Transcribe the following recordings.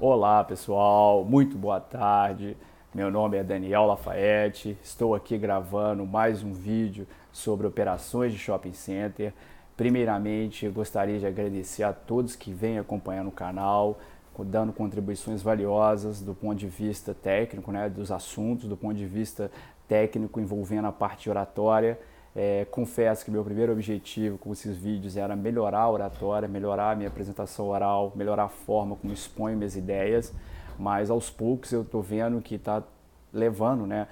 Olá pessoal, muito boa tarde. Meu nome é Daniel Lafayette, estou aqui gravando mais um vídeo sobre operações de shopping center. Primeiramente, eu gostaria de agradecer a todos que vêm acompanhando o canal, dando contribuições valiosas do ponto de vista técnico, né, dos assuntos, do ponto de vista técnico envolvendo a parte oratória. Confesso que meu primeiro objetivo com esses vídeos era melhorar a oratória, melhorar a minha apresentação oral, melhorar a forma como exponho minhas ideias, mas aos poucos eu estou vendo que está levando, né,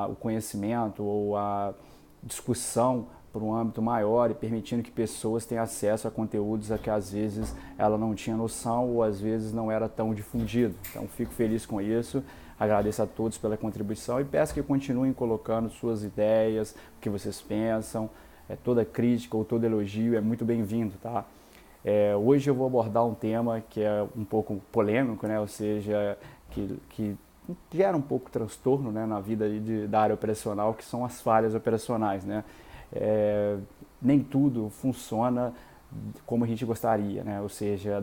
o conhecimento ou a discussão para um âmbito maior e permitindo que pessoas tenham acesso a conteúdos a que às vezes ela não tinha noção ou às vezes não era tão difundido. Então fico feliz com isso, agradeço a todos pela contribuição e peço que continuem colocando suas ideias, o que vocês pensam. Toda crítica ou todo elogio é muito bem-vindo, tá? Hoje eu vou abordar um tema que é um pouco polêmico, né? Ou seja, que gera um pouco de transtorno, né, na vida da área operacional, que são as falhas operacionais, né? Nem tudo funciona como a gente gostaria, né? Ou seja,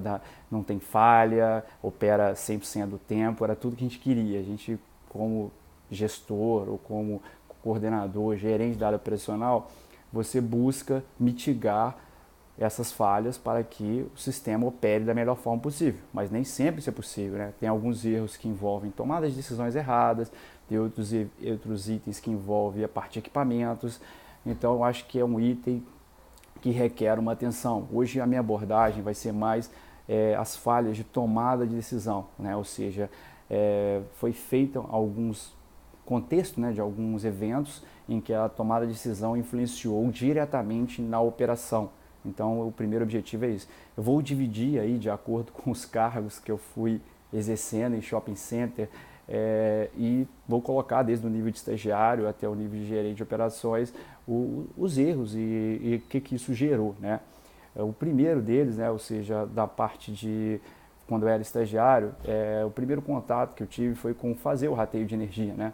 não tem falha, opera 100% do tempo, era tudo que a gente queria. A gente, como gestor ou como coordenador, gerente da área operacional, você busca mitigar essas falhas para que o sistema opere da melhor forma possível. Mas nem sempre isso é possível, né? Tem alguns erros que envolvem tomadas de decisões erradas, tem outros itens que envolvem a parte de equipamentos. Então eu acho que é um item que requer uma atenção. Hoje a minha abordagem vai ser mais as falhas de tomada de decisão, né? Ou seja, foi feito alguns contexto, né, de alguns eventos em que a tomada de decisão influenciou diretamente na operação. Então o primeiro objetivo é isso. Eu vou dividir aí de acordo com os cargos que eu fui exercendo em shopping center, e vou colocar desde o nível de estagiário até o nível de gerente de operações os erros e o que isso gerou, né? O primeiro deles, né, ou seja, da parte de quando eu era estagiário, o primeiro contato que eu tive foi com fazer o rateio de energia, né?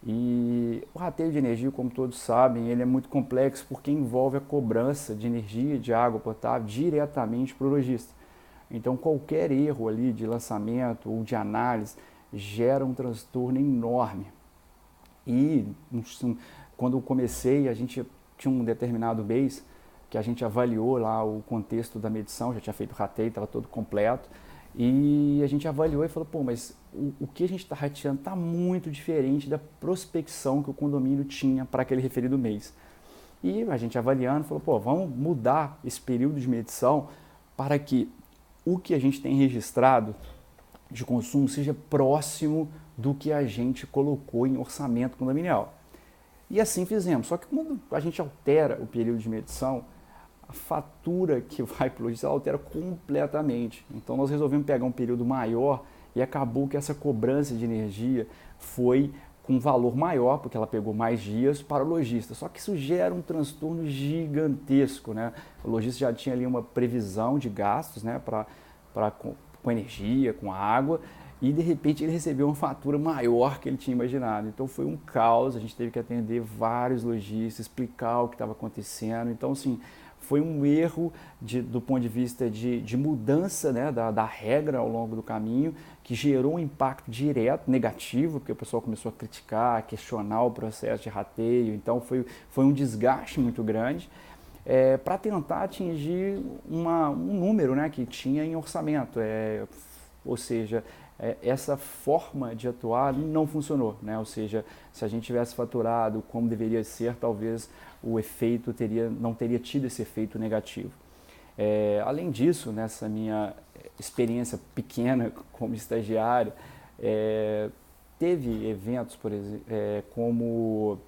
E o rateio de energia, como todos sabem, ele é muito complexo porque envolve a cobrança de energia, de água potável diretamente para o lojista. Então qualquer erro ali de lançamento ou de análise gera um transtorno enorme. E quando eu comecei, a gente tinha um determinado mês que a gente avaliou lá o contexto da medição, já tinha feito o rateio, estava todo completo, e a gente avaliou e falou, pô, mas o que a gente está rateando está muito diferente da prospecção que o condomínio tinha para aquele referido mês. E a gente avaliando, falou, pô, vamos mudar esse período de medição para que o que a gente tem registrado de consumo seja próximo do que a gente colocou em orçamento condominial. E assim fizemos. Só que quando a gente altera o período de medição, a fatura que vai para o lojista altera completamente. Então nós resolvemos pegar um período maior e acabou que essa cobrança de energia foi com um valor maior, porque ela pegou mais dias para o lojista. Só que isso gera um transtorno gigantesco, né? O lojista já tinha ali uma previsão de gastos, né, com energia, com água, e de repente ele recebeu uma fatura maior que ele tinha imaginado. Então foi um caos, a gente teve que atender vários lojistas, explicar o que estava acontecendo. Então, assim, foi um erro do ponto de vista de mudança, né, da regra ao longo do caminho, que gerou um impacto direto, negativo, porque o pessoal começou a criticar, a questionar o processo de rateio. Então foi um desgaste muito grande, para tentar atingir um número, né, que tinha em orçamento. Ou seja, essa forma de atuar não funcionou, né? Ou seja, se a gente tivesse faturado como deveria ser, talvez o efeito não teria tido esse efeito negativo. Além disso, nessa minha experiência pequena como estagiário, teve eventos, por exemplo, como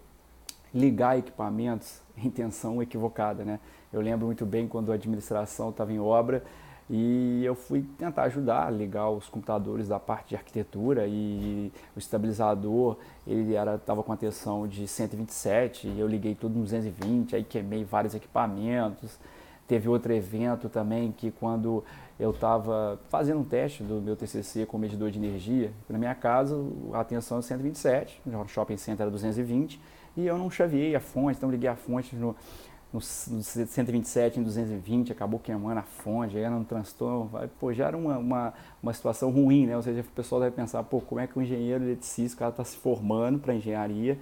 ligar equipamentos em tensão equivocada, né? Eu lembro muito bem quando a administração estava em obra e eu fui tentar ajudar a ligar os computadores da parte de arquitetura, e o estabilizador ele estava com a tensão de 127 e eu liguei tudo no 220, aí queimei vários equipamentos. Teve outro evento também que quando eu estava fazendo um teste do meu TCC com medidor de energia, na minha casa a tensão é 127, no shopping center era 220, e eu não chaveei a fonte, então liguei a fonte no 127, em 220, acabou queimando a fonte, aí era um transtorno, pô, já era uma situação ruim, né? Ou seja, o pessoal deve pensar, pô, como é que o engenheiro eletricista, o cara está se formando para engenharia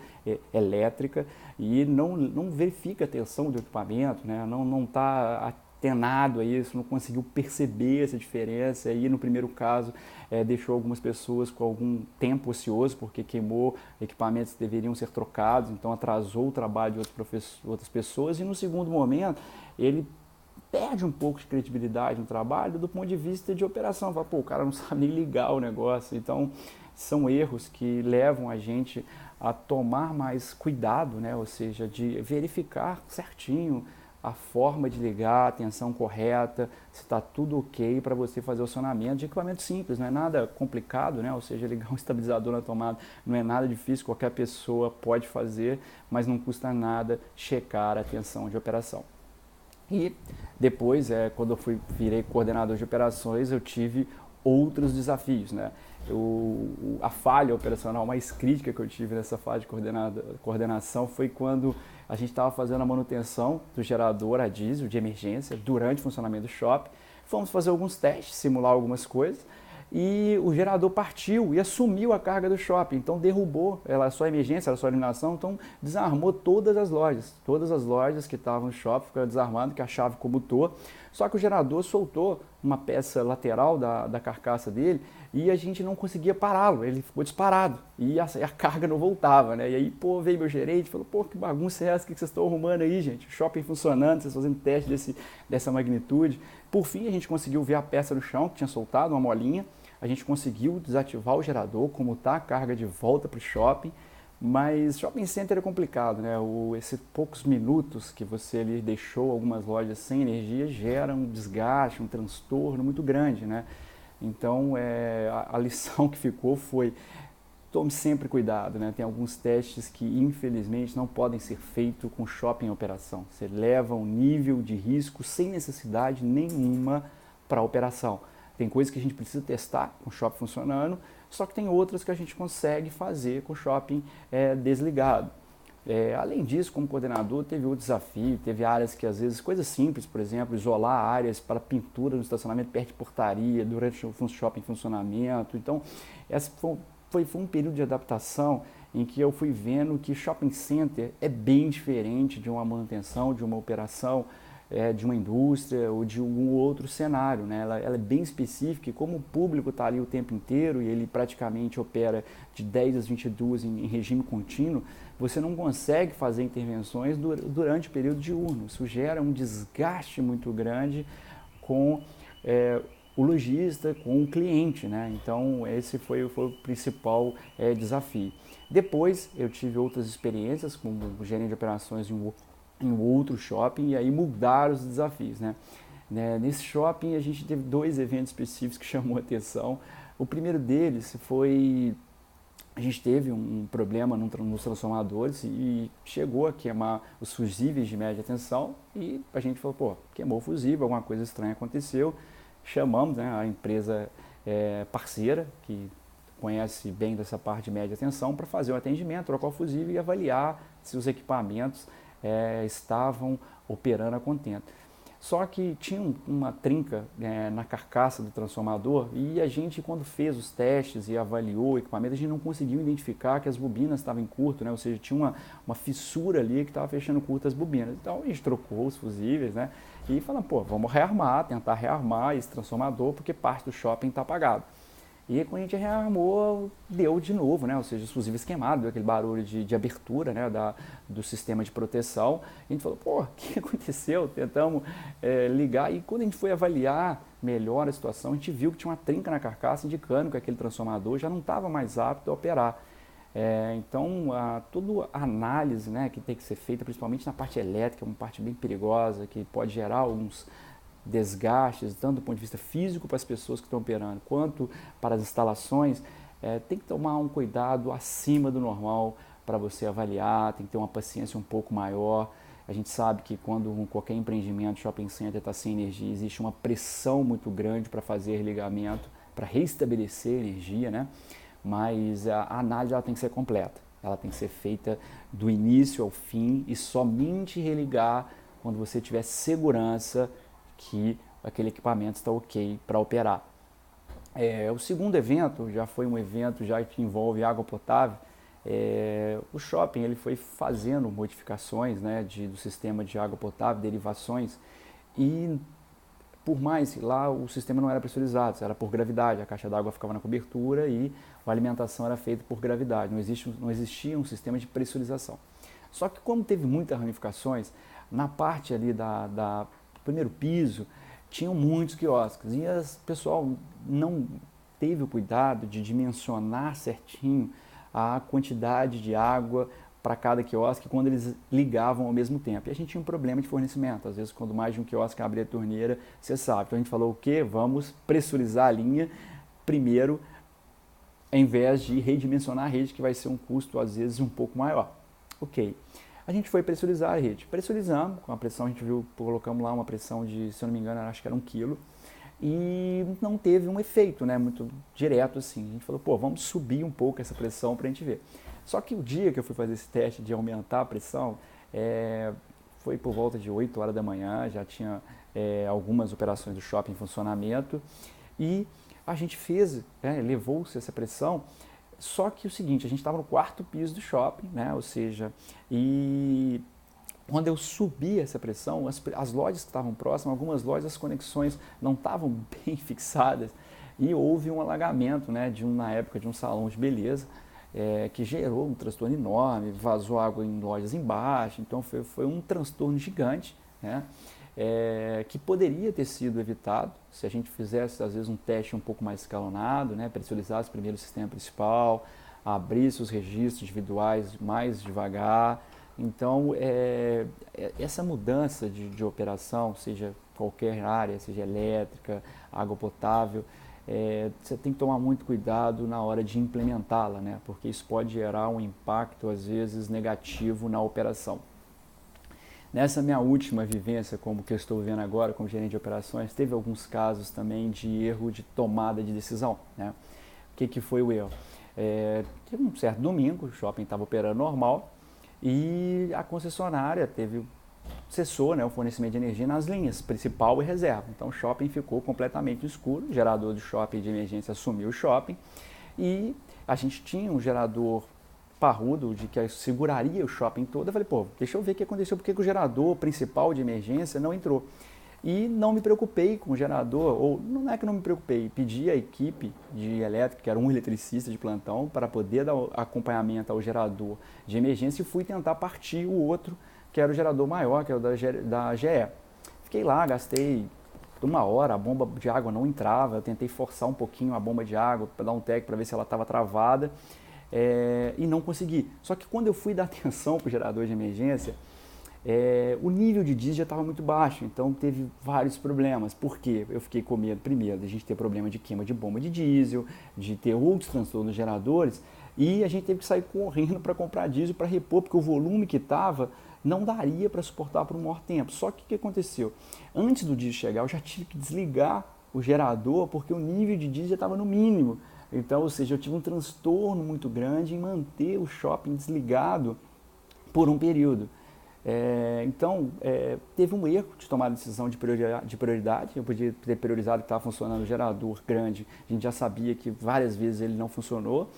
elétrica e não verifica a tensão do equipamento, né? Não está atenado a isso, não conseguiu perceber essa diferença, aí no primeiro caso deixou algumas pessoas com algum tempo ocioso, porque queimou equipamentos que deveriam ser trocados, então atrasou o trabalho de outras pessoas, e no segundo momento ele perde um pouco de credibilidade no trabalho do ponto de vista de operação. Fala, pô, o cara não sabe nem ligar o negócio. Então, são erros que levam a gente a tomar mais cuidado, né? Ou seja, de verificar certinho a forma de ligar, a tensão correta, se está tudo ok para você fazer o acionamento de equipamento simples, não é nada complicado, né? Ou seja, ligar um estabilizador na tomada não é nada difícil, qualquer pessoa pode fazer, mas não custa nada checar a tensão de operação. E depois, quando eu virei coordenador de operações, eu tive outros desafios, né? A falha operacional mais crítica que eu tive nessa fase de coordenação foi quando a gente estava fazendo a manutenção do gerador a diesel de emergência durante o funcionamento do shopping. Fomos fazer alguns testes, simular algumas coisas, e o gerador partiu e assumiu a carga do shopping, então derrubou, era só emergência, era só iluminação, então desarmou todas as lojas que estavam no shopping, ficaram desarmadas, que a chave comutou, só que o gerador soltou uma peça lateral da carcaça dele e a gente não conseguia pará-lo, ele ficou disparado e a carga não voltava, né? E aí, pô, veio meu gerente e falou, pô, que bagunça é essa, o que vocês estão arrumando aí, gente? O shopping funcionando, vocês fazendo teste dessa magnitude. Por fim, a gente conseguiu ver a peça no chão, que tinha soltado uma molinha, a gente conseguiu desativar o gerador, comutar a carga de volta para o shopping, mas shopping center é complicado, né? Esses poucos minutos que você ali deixou algumas lojas sem energia gera um desgaste, um transtorno muito grande, né? Então, a lição que ficou foi: tome sempre cuidado, né? Tem alguns testes que infelizmente não podem ser feitos com shopping em operação. Você leva um nível de risco sem necessidade nenhuma para a operação. Tem coisas que a gente precisa testar com o shopping funcionando, só que tem outras que a gente consegue fazer com o shopping desligado. Além disso, como coordenador, teve outro desafio, teve áreas que às vezes, coisas simples, por exemplo, isolar áreas para pintura no estacionamento perto de portaria, durante o shopping em funcionamento. Então, essa foi um período de adaptação em que eu fui vendo que shopping center é bem diferente de uma manutenção, de uma operação, de uma indústria ou de um outro cenário, né? Ela é bem específica, e como o público está ali o tempo inteiro e ele praticamente opera de 10 às 22 em regime contínuo, você não consegue fazer intervenções durante o período diurno. Isso gera um desgaste muito grande com o lojista, com o cliente, né? Então esse foi o principal desafio. Depois eu tive outras experiências como gerente de operações em outro shopping, e aí mudaram os desafios, né? Nesse shopping a gente teve 2 eventos específicos que chamou a atenção. O primeiro deles foi: a gente teve um problema nos transformadores e chegou a queimar os fusíveis de média tensão, e a gente falou, pô, queimou o fusível, alguma coisa estranha aconteceu. Chamamos, né, a empresa parceira, que conhece bem dessa parte de média tensão, para fazer o atendimento, trocar o fusível e avaliar se os equipamentos estavam operando a contento. Só que tinha uma trinca na carcaça do transformador, e a gente, quando fez os testes e avaliou o equipamento, a gente não conseguiu identificar que as bobinas estavam em curto, né? Ou seja, tinha uma fissura ali que estava fechando curto as bobinas. Então a gente trocou os fusíveis, né? E falamos, pô, vamos tentar rearmar esse transformador, porque parte do shopping está apagado. E quando a gente rearmou, deu de novo, né? Ou seja, os fusíveis queimados, deu aquele barulho de abertura, né? Do sistema de proteção. A gente falou, pô, o que aconteceu? Tentamos ligar, e quando a gente foi avaliar melhor a situação, a gente viu que tinha uma trinca na carcaça indicando que aquele transformador já não estava mais apto a operar. Então, toda a análise, né, que tem que ser feita, principalmente na parte elétrica, é uma parte bem perigosa, que pode gerar alguns desgastes, tanto do ponto de vista físico para as pessoas que estão operando, quanto para as instalações, tem que tomar um cuidado acima do normal para você avaliar, tem que ter uma paciência um pouco maior. A gente sabe que quando qualquer empreendimento, shopping center está sem energia, existe uma pressão muito grande para fazer ligamento, para restabelecer energia, né? Mas a análise ela tem que ser completa, ela tem que ser feita do início ao fim e somente religar quando você tiver segurança que aquele equipamento está ok para operar. O segundo evento já foi um evento já que envolve água potável. O shopping ele foi fazendo modificações, né, do sistema de água potável, derivações, e por mais que lá o sistema não era pressurizado, era por gravidade, a caixa d'água ficava na cobertura e a alimentação era feita por gravidade, não existia um sistema de pressurização. Só que como teve muitas ramificações, na parte ali do primeiro piso, tinham muitos quiosques e o pessoal não teve o cuidado de dimensionar certinho a quantidade de água para cada quiosque quando eles ligavam ao mesmo tempo. E a gente tinha um problema de fornecimento. Às vezes, quando mais de um quiosque abria a torneira, você sabe. Então a gente falou o quê? Vamos pressurizar a linha primeiro, em vez de redimensionar a rede, que vai ser um custo, às vezes, um pouco maior. Ok. A gente foi pressurizar a rede. Pressurizamos, com a pressão, a gente viu, colocamos lá uma pressão de, se eu não me engano, acho que era 1 quilo. E não teve um efeito, né, muito direto assim. A gente falou, pô, vamos subir um pouco essa pressão para a gente ver. Só que o dia que eu fui fazer esse teste de aumentar a pressão, foi por volta de 8 horas da manhã, já tinha algumas operações do shopping em funcionamento e a gente fez, levou-se essa pressão, só que o seguinte, a gente estava no 4º piso do shopping, né, ou seja, e quando eu subi essa pressão, as lojas que estavam próximas, algumas lojas, as conexões não estavam bem fixadas e houve um alagamento, né, na época de um salão de beleza, que gerou um transtorno enorme, vazou água em lojas embaixo, então foi um transtorno gigante, né, que poderia ter sido evitado se a gente fizesse, às vezes, um teste um pouco mais escalonado, né, pressurizasse primeiro o sistema principal, abrisse os registros individuais mais devagar. Então, essa mudança de operação, seja qualquer área, seja elétrica, água potável, você tem que tomar muito cuidado na hora de implementá-la, né? Porque isso pode gerar um impacto, às vezes, negativo na operação. Nessa minha última vivência, como que eu estou vivendo agora, como gerente de operações, teve alguns casos também de erro de tomada de decisão, né? O que foi o erro? Teve um certo domingo, o shopping estava operando normal, e a concessionária cessou, né, o fornecimento de energia nas linhas principal e reserva. Então o shopping ficou completamente escuro, o gerador do shopping de emergência assumiu o shopping e a gente tinha um gerador parrudo de que seguraria o shopping todo. Eu falei, pô, deixa eu ver o que aconteceu, porque o gerador principal de emergência não entrou. E não me preocupei com o gerador, ou não é que não me preocupei, pedi à equipe de elétrica, que era um eletricista de plantão, para poder dar acompanhamento ao gerador de emergência e fui tentar partir o outro, que era o gerador maior, que era o da GE. Fiquei lá, gastei 1 hora, a bomba de água não entrava, eu tentei forçar um pouquinho a bomba de água para dar um tec para ver se ela estava travada e não consegui. Só que quando eu fui dar atenção para o gerador de emergência, o nível de diesel já estava muito baixo, então teve vários problemas. Por quê? Eu fiquei com medo, primeiro, de a gente ter problema de queima de bomba de diesel, de ter outros transtornos nos geradores, e a gente teve que sair correndo para comprar diesel para repor, porque o volume que estava não daria para suportar por um maior tempo. Só que o que aconteceu? Antes do diesel chegar, eu já tive que desligar o gerador, porque o nível de diesel já estava no mínimo. Então, ou seja, eu tive um transtorno muito grande em manter o shopping desligado por um período. Então, teve um erro de tomar a decisão de prioridade. Eu podia ter priorizado que estava funcionando o gerador grande. A gente já sabia que várias vezes ele não funcionou.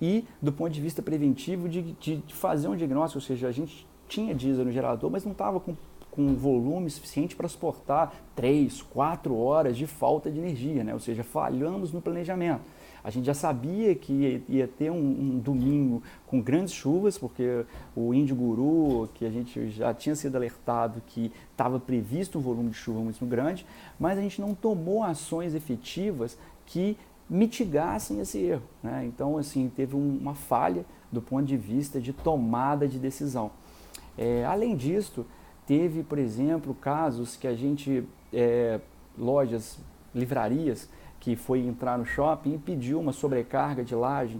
E, do ponto de vista preventivo, de fazer um diagnóstico, ou seja, a gente tinha diesel no gerador, mas não estava com volume suficiente para suportar 3, 4 horas de falta de energia, né? Ou seja, falhamos no planejamento. A gente já sabia que ia ter um domingo com grandes chuvas, porque o Índio Guru, que a gente já tinha sido alertado que estava previsto um volume de chuva muito grande, mas a gente não tomou ações efetivas que mitigassem esse erro, né? Então, assim, teve uma falha do ponto de vista de tomada de decisão. Além disso, teve, por exemplo, casos que a gente, lojas, livrarias, que foi entrar no shopping e pediu uma sobrecarga de laje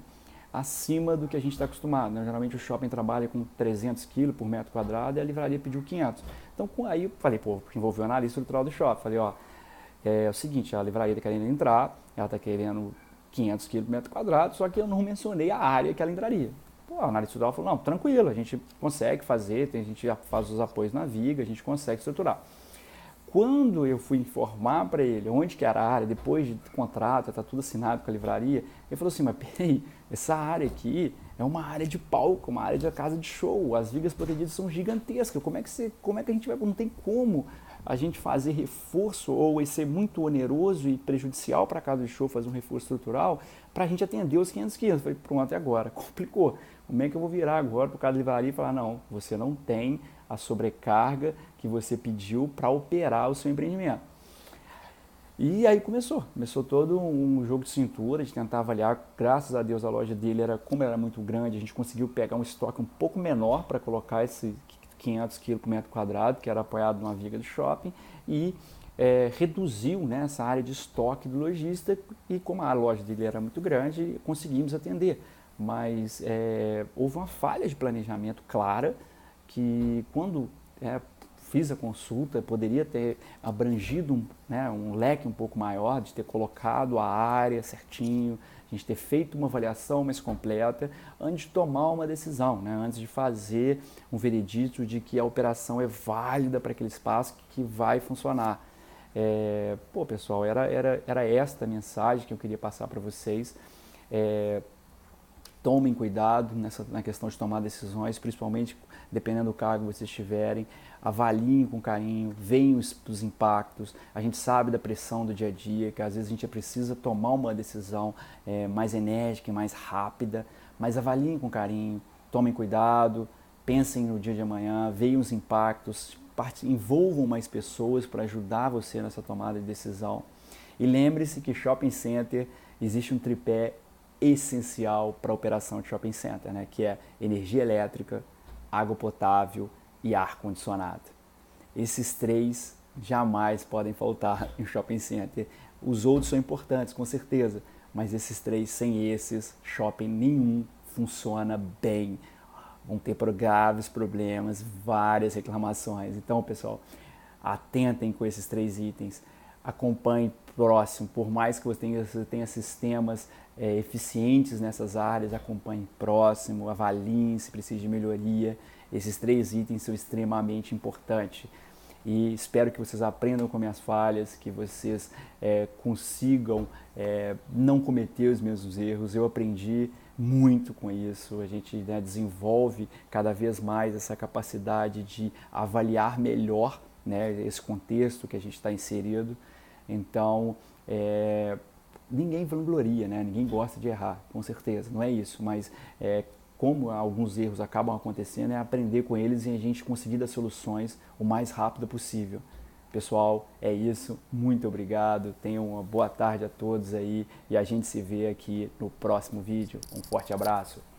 acima do que a gente está acostumado, né? Geralmente o shopping trabalha com 300 kg por metro quadrado e a livraria pediu 500. Então aí eu falei, pô, envolveu a analista estrutural do shopping. Falei, ó, é o seguinte, a livraria está querendo entrar, ela está querendo 500 kg por metro quadrado, só que eu não mencionei a área que ela entraria. Pô, a análise estrutural falou, não, tranquilo, a gente consegue fazer, a gente já faz os apoios na viga, a gente consegue estruturar. Quando eu fui informar para ele onde que era a área, depois de contrato, está tudo assinado com a livraria, ele falou assim, mas peraí, essa área aqui é uma área de palco, uma área de casa de show, as vigas protegidas são gigantescas, como é que a gente vai, não tem como a gente fazer reforço ou vai ser muito oneroso e prejudicial para a casa de show fazer um reforço estrutural para a gente atender os 500 quilos. Eu falei, pronto, e agora? Complicou. Como é que eu vou virar agora para o cara da livraria e falar, não, você não tem a sobrecarga que você pediu para operar o seu empreendimento. E aí começou todo um jogo de cintura, de tentar avaliar. Graças a Deus a loja dele, como era muito grande, a gente conseguiu pegar um estoque um pouco menor para colocar esse 500 kg por metro quadrado, que era apoiado numa viga do shopping, e reduziu, né, essa área de estoque do lojista, e como a loja dele era muito grande, conseguimos atender. Mas houve uma falha de planejamento clara, que quando fiz a consulta, poderia ter abrangido um leque um pouco maior, de ter colocado a área certinho, a gente ter feito uma avaliação mais completa antes de tomar uma decisão, né? Antes de fazer um veredito de que a operação é válida para aquele espaço, que vai funcionar. Pô, pessoal, era esta a mensagem que eu queria passar para vocês. Tomem cuidado na questão de tomar decisões, principalmente dependendo do cargo que vocês tiverem. Avaliem com carinho, vejam os impactos. A gente sabe da pressão do dia a dia, que às vezes a gente precisa tomar uma decisão mais enérgica e mais rápida, mas avaliem com carinho, tomem cuidado, pensem no dia de amanhã, vejam os impactos, envolvam mais pessoas para ajudar você nessa tomada de decisão. E lembre-se que shopping center existe um tripé essencial para a operação de shopping center, né? Que é energia elétrica, água potável e ar-condicionado. Esses três jamais podem faltar em shopping center. Os outros são importantes, com certeza, mas esses três, sem esses, shopping nenhum funciona bem. Vão ter graves problemas, várias reclamações. Então, pessoal, atentem com esses três itens. Acompanhe próximo, por mais que você tenha sistemas eficientes nessas áreas, acompanhe próximo, avaliem se precisa de melhoria. Esses três itens são extremamente importantes. E espero que vocês aprendam com minhas falhas, que vocês consigam não cometer os mesmos erros. Eu aprendi muito com isso, a gente desenvolve cada vez mais essa capacidade de avaliar melhor, né, esse contexto que a gente está inserido. Então, ninguém vangloria, né? Ninguém gosta de errar, com certeza, não é isso, mas como alguns erros acabam acontecendo, é aprender com eles e a gente conseguir dar soluções o mais rápido possível. Pessoal, é isso, muito obrigado, tenham uma boa tarde a todos aí e a gente se vê aqui no próximo vídeo. Um forte abraço!